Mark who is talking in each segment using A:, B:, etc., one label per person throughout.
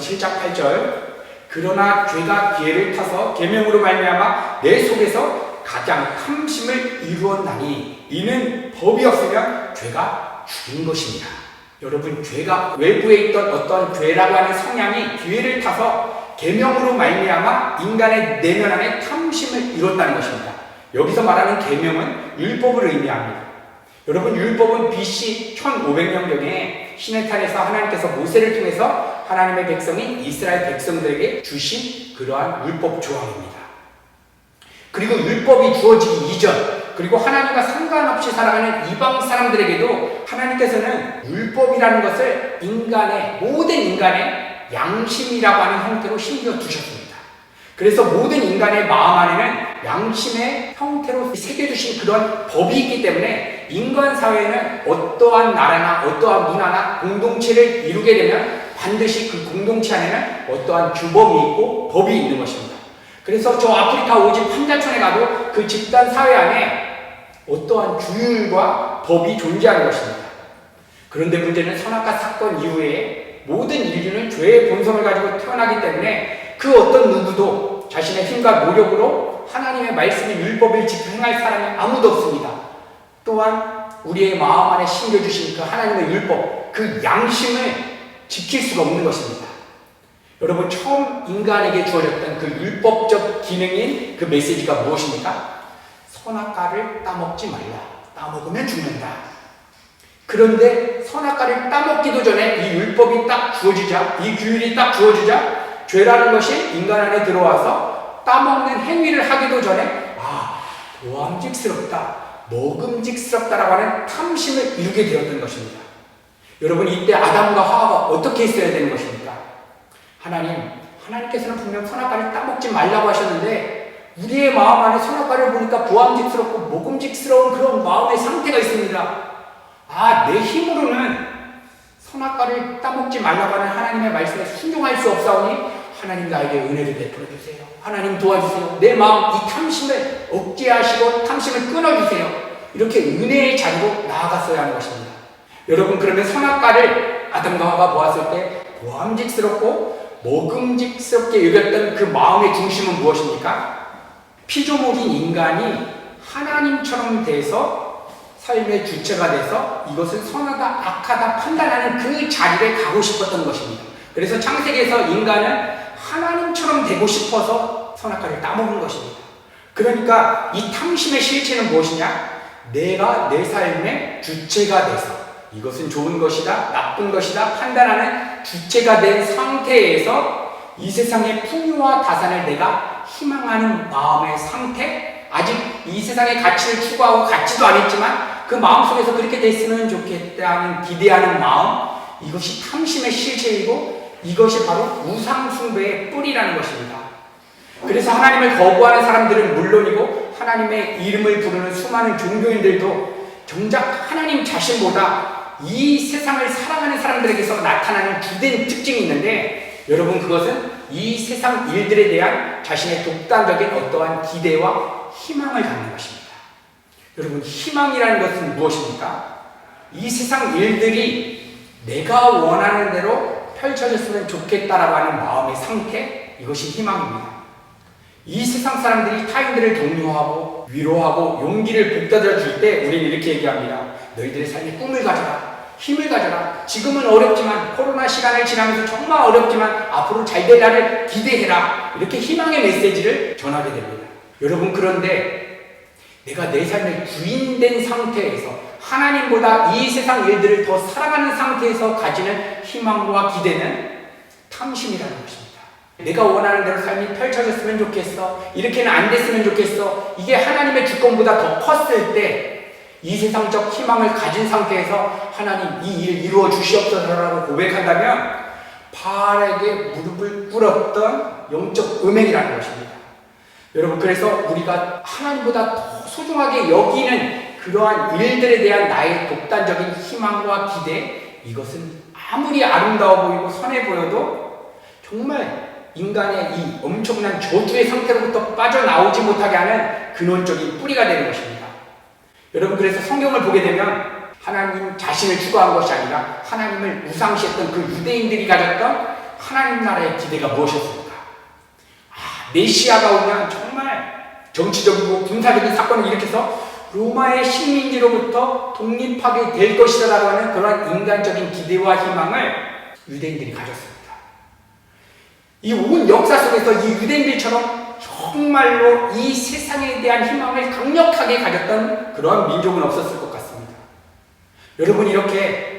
A: 7장 8절 그러나 죄가 기회를 타서 계명으로 말미암아 내 속에서 가장 탐심을 이루었나니 이는 법이 없으면 죄가 죽인 것입니다. 여러분, 죄가 외부에 있던 어떤 죄라고 하는 성향이 기회를 타서 계명으로 말미암아 인간의 내면 안에 탐심을 이뤘다는 것입니다. 여기서 말하는 계명은 율법을 의미합니다. 여러분, 율법은 BC 1500년경에 시내산에서 하나님께서 모세를 통해서 하나님의 백성인 이스라엘 백성들에게 주신 그러한 율법 조항입니다. 그리고 율법이 주어지기 이전, 그리고 하나님과 상관없이 살아가는 이방 사람들에게도 하나님께서는 율법이라는 것을 모든 인간의 양심이라고 하는 형태로 심겨 두셨습니다. 그래서 모든 인간의 마음 안에는 양심의 형태로 새겨주신 그런 법이 있기 때문에 인간 사회에는 어떠한 나라나 어떠한 문화나 공동체를 이루게 되면 반드시 그 공동체 안에는 어떠한 규범이 있고 법이 있는 것입니다. 그래서 저 아프리카 오지 판자촌에 가도 그 집단 사회 안에 어떠한 규율과 법이 존재하는 것입니다. 그런데 문제는 선악과 사건 이후에 모든 인류는 죄의 본성을 가지고 태어나기 때문에 그 어떤 누구도 자신의 힘과 노력으로 하나님의 말씀인 율법을 지켜 행할 사람이 아무도 없습니다. 또한 우리의 마음 안에 심겨주신 그 하나님의 율법, 그 양심을 지킬 수가 없는 것입니다. 여러분, 처음 인간에게 주어졌던 그 율법적 기능인 그 메시지가 무엇입니까? 선악과를 따먹지 말라. 따먹으면 죽는다. 그런데 선악과를 따먹기도 전에 이 율법이 딱 주어지자, 이 규율이 딱 주어지자 죄라는 것이 인간 안에 들어와서 따먹는 행위를 하기도 전에 보암직스럽다, 먹음직스럽다라고 하는 탐심을 이루게 되었던 것입니다. 여러분, 이때 아담과 하와가 어떻게 있어야 되는 것입니까? 하나님께서는 분명 선악과를 따먹지 말라고 하셨는데 우리의 마음 안에 선악과를 보니까 보암직스럽고 먹음직스러운 그런 마음의 상태가 있습니다. 내 힘으로는 선악과를 따먹지 말라고 하는 하나님의 말씀에 순종할 수 없사오니 하나님 나에게 은혜를 베풀어 주세요. 하나님 도와주세요. 내 마음 이 탐심을 억제하시고 탐심을 끊어주세요. 이렇게 은혜의 자리로 나아갔어야 하는 것입니다. 여러분, 그러면 선악과를 아담과 하와가 보았을 때 보암직스럽고 먹음직스럽게 여겼던 그 마음의 중심은 무엇입니까? 피조물인 인간이 하나님처럼 돼서 삶의 주체가 돼서 이것을 선하다 악하다 판단하는 그 자리를 가고 싶었던 것입니다. 그래서 창세기에서 인간은 하나님처럼 되고 싶어서 선악과를 따먹은 것입니다. 그러니까 이 탐심의 실체는 무엇이냐? 내가 내 삶의 주체가 돼서 이것은 좋은 것이다, 나쁜 것이다 판단하는 주체가 된 상태에서 이 세상의 풍요와 다산을 내가 희망하는 마음의 상태, 아직 이 세상의 가치를 추구하고 갖지도 않았지만 그 마음속에서 그렇게 됐으면 좋겠다는 기대하는 마음, 이것이 탐심의 실체이고 이것이 바로 우상숭배의 뿌리라는 것입니다. 그래서 하나님을 거부하는 사람들은 물론이고 하나님의 이름을 부르는 수많은 종교인들도 정작 하나님 자신보다 이 세상을 사랑하는 사람들에게서 나타나는 주된 특징이 있는데, 여러분, 그것은 이 세상 일들에 대한 자신의 독단적인 어떠한 기대와 희망을 갖는 것입니다. 여러분, 희망이라는 것은 무엇입니까? 이 세상 일들이 내가 원하는 대로 펼쳐졌으면 좋겠다라고 하는 마음의 상태, 이것이 희망입니다. 이 세상 사람들이 타인들을 독려하고 위로하고 용기를 북돋아 줄 때 우리는 이렇게 얘기합니다. 너희들의 삶에 꿈을 가져라, 힘을 가져라. 지금은 어렵지만, 코로나 시간을 지나면서 정말 어렵지만 앞으로 잘 될 날을 기대해라. 이렇게 희망의 메시지를 전하게 됩니다. 여러분, 그런데 내가 내 삶의 주인된 상태에서 하나님보다 이 세상 일들을 더 사랑하는 상태에서 가지는 희망과 기대는 탐심이라는 것입니다. 내가 원하는 대로 삶이 펼쳐졌으면 좋겠어. 이렇게는 안 됐으면 좋겠어. 이게 하나님의 주권보다 더 컸을 때 이 세상적 희망을 가진 상태에서 하나님 이 일 이루어 주시옵소서라고 고백한다면 바알에게 무릎을 꿇었던 영적 음행이라는 것입니다. 여러분, 그래서 우리가 하나님보다 더 소중하게 여기는 그러한 일들에 대한 나의 독단적인 희망과 기대, 이것은 아무리 아름다워 보이고 선해 보여도 정말 인간의 이 엄청난 저주의 상태로부터 빠져나오지 못하게 하는 근원적인 뿌리가 되는 것입니다. 여러분, 그래서 성경을 보게 되면 하나님 자신을 추구한 것이 아니라 하나님을 우상시했던 그 유대인들이 가졌던 하나님 나라의 기대가 무엇이었을까? 메시아가 오면 정말 정치적이고 군사적인 사건을 일으켜서 로마의 식민지로부터 독립하게 될 것이다라고 하는 그런 인간적인 기대와 희망을 유대인들이 가졌습니다. 이 온 역사 속에서 이 유대인들처럼 정말로 이 세상에 대한 희망을 강력하게 가졌던 그런 민족은 없었을 것 같습니다. 여러분, 이렇게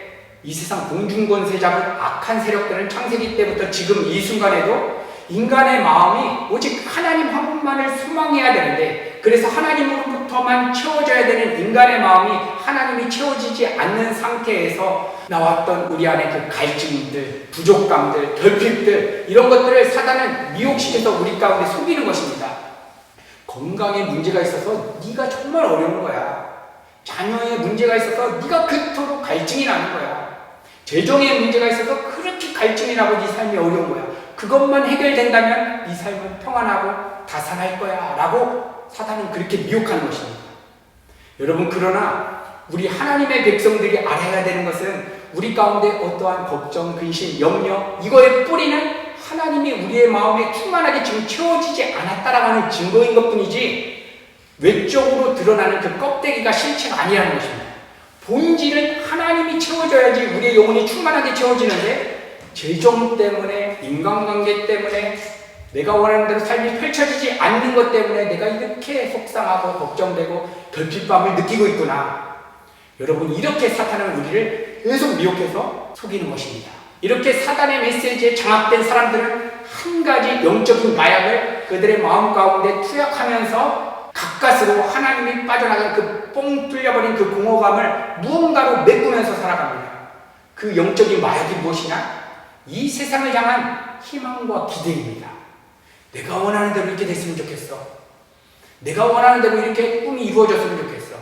A: 이 세상 공중권세 잡은 악한 세력들은 창세기 때부터 지금 이 순간에도 인간의 마음이 오직 하나님 한 분만을 소망해야 되는데, 그래서 하나님으로부터만 채워져야 되는 인간의 마음이 하나님이 채워지지 않는 상태에서 나왔던 우리 안에 그 갈증들, 부족감들, 결핍들, 이런 것들을 사단은 미혹시켜서 우리 가운데 속이는 것입니다. 건강에 문제가 있어서 네가 정말 어려운 거야. 자녀에 문제가 있어서 네가 그토록 갈증이 나는 거야. 재정에 문제가 있어서 그렇게 갈증이 나고 네 삶이 어려운 거야. 그것만 해결된다면 네 삶은 평안하고 다산할 거야 라고 사단은 그렇게 미혹하는 것입니다. 여러분, 그러나 우리 하나님의 백성들이 알아야 되는 것은 우리 가운데 어떠한 걱정, 근심, 염려, 이거의 뿌리는 하나님이 우리의 마음에 충만하게 지금 채워지지 않았다라고 하는 증거인 것 뿐이지 외적으로 드러나는 그 껍데기가 실체가 아니라는 것입니다. 본질은 하나님이 채워져야지 우리의 영혼이 충만하게 채워지는데, 재정 때문에, 인간관계 때문에, 내가 원하는 대로 삶이 펼쳐지지 않는 것 때문에 내가 이렇게 속상하고 걱정되고 결핍감을 느끼고 있구나. 여러분, 이렇게 사탄은 우리를 계속 미혹해서 속이는 것입니다. 이렇게 사단의 메시지에 장악된 사람들은 한 가지 영적인 마약을 그들의 마음 가운데 투약하면서 가까스로 하나님이 빠져나간 그 뻥 뚫려버린 그 공허감을 무언가로 메꾸면서 살아갑니다. 그 영적인 마약이 무엇이냐? 이 세상을 향한 희망과 기대입니다. 내가 원하는 대로 이렇게 됐으면 좋겠어. 내가 원하는 대로 이렇게 꿈이 이루어졌으면 좋겠어.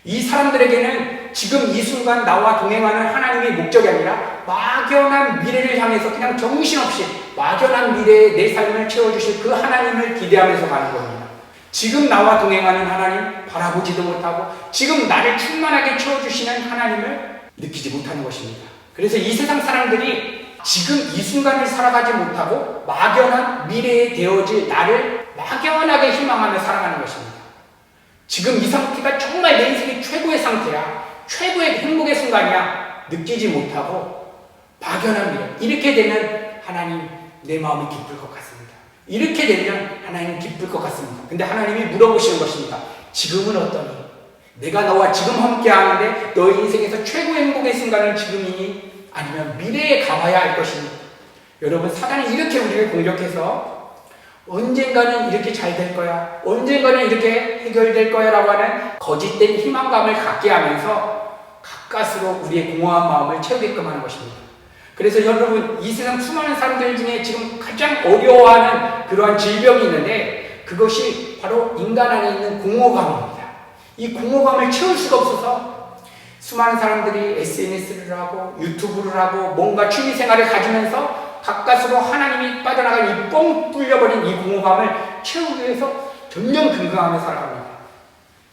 A: 이 사람들에게는 지금 이 순간 나와 동행하는 하나님의 목적이 아니라 막연한 미래를 향해서 그냥 정신없이 막연한 미래에 내 삶을 채워주실 그 하나님을 기대하면서 가는 겁니다. 지금 나와 동행하는 하나님 바라보지도 못하고 지금 나를 충만하게 채워주시는 하나님을 느끼지 못하는 것입니다. 그래서 이 세상 사람들이 지금 이 순간을 살아가지 못하고 막연한 미래에 되어질 나를 막연하게 희망하며 살아가는 것입니다. 지금 이 상태가 정말 내 인생의 최고의 상태야. 최고의 행복의 순간이야. 느끼지 못하고 막연한 미래. 이렇게 되면 하나님 내 마음이 기쁠 것 같습니다. 이렇게 되면 하나님 기쁠 것 같습니다. 근데 하나님이 물어보시는 것입니다. 지금은 어떠니? 내가 너와 지금 함께 하는데 너의 인생에서 최고의 행복의 순간은 지금이니? 아니면 미래에 가봐야 할 것이니? 여러분, 사단이 이렇게 우리를 공격해서 언젠가는 이렇게 잘 될 거야, 언젠가는 이렇게 해결될 거야 라고 하는 거짓된 희망감을 갖게 하면서 가까스로 우리의 공허한 마음을 채우게끔 하는 것입니다. 그래서 여러분, 이 세상 수많은 사람들 중에 지금 가장 어려워하는 그러한 질병이 있는데 그것이 바로 인간 안에 있는 공허감입니다. 이 공허감을 채울 수가 없어서 수많은 사람들이 SNS를 하고 유튜브를 하고 뭔가 취미생활을 가지면서 가까스로 하나님이 빠져나간 이 뻥 뚫려버린 이 공허감을 채우기 위해서 전전긍긍하며 살아갑니다.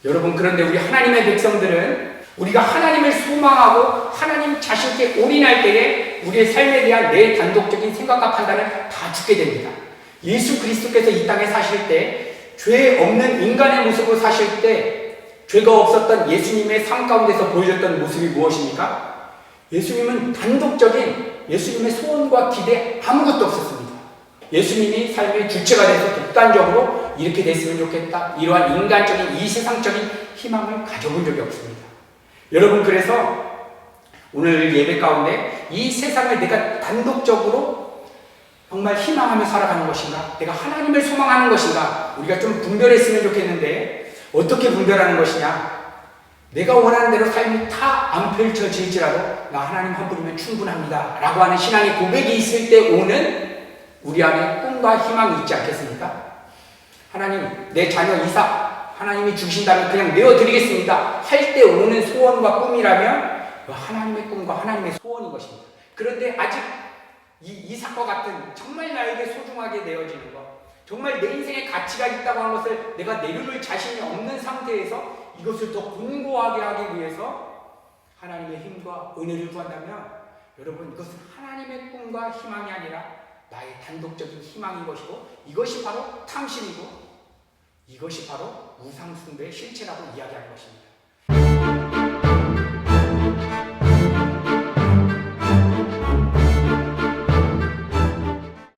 A: 여러분, 그런데 우리 하나님의 백성들은 우리가 하나님을 소망하고 하나님 자신께 올인할 때에 우리의 삶에 대한 내 단독적인 생각과 판단은 다 죽게 됩니다. 예수 그리스도께서 이 땅에 사실 때 죄 없는 인간의 모습으로 사실 때 죄가 없었던 예수님의 삶 가운데서 보여줬던 모습이 무엇입니까? 예수님은 단독적인 예수님의 소원과 기대 아무것도 없었습니다. 예수님이 삶의 주체가 돼서 독단적으로 이렇게 됐으면 좋겠다, 이러한 인간적인 이 세상적인 희망을 가져본 적이 없습니다. 여러분, 그래서 오늘 예배 가운데 이 세상을 내가 단독적으로 정말 희망하며 살아가는 것인가, 내가 하나님을 소망하는 것인가, 우리가 좀 분별했으면 좋겠는데 어떻게 분별하는 것이냐? 내가 원하는 대로 삶이 다 안 펼쳐질지라도 나 하나님 한 분이면 충분합니다 라고 하는 신앙의 고백이 있을 때 오는 우리 안에 꿈과 희망이 있지 않겠습니까? 하나님, 내 자녀 이삭 하나님이 주신다면 그냥 내어드리겠습니다 할 때 오는 소원과 꿈이라면 하나님의 꿈과 하나님의 소원인 것입니다. 그런데 아직 이 이삭과 같은 정말 나에게 소중하게 내어지는 것, 정말 내 인생에 가치가 있다고 하는 것을 내가 내려놓을 자신이 없는 상태에서 이것을 더 공고하게 하기 위해서 하나님의 힘과 은혜를 구한다면 여러분, 이것은 하나님의 꿈과 희망이 아니라 나의 단독적인 희망인 것이고, 이것이 바로 탐심이고, 이것이 바로 우상숭배의 실체라고 이야기하는 것입니다.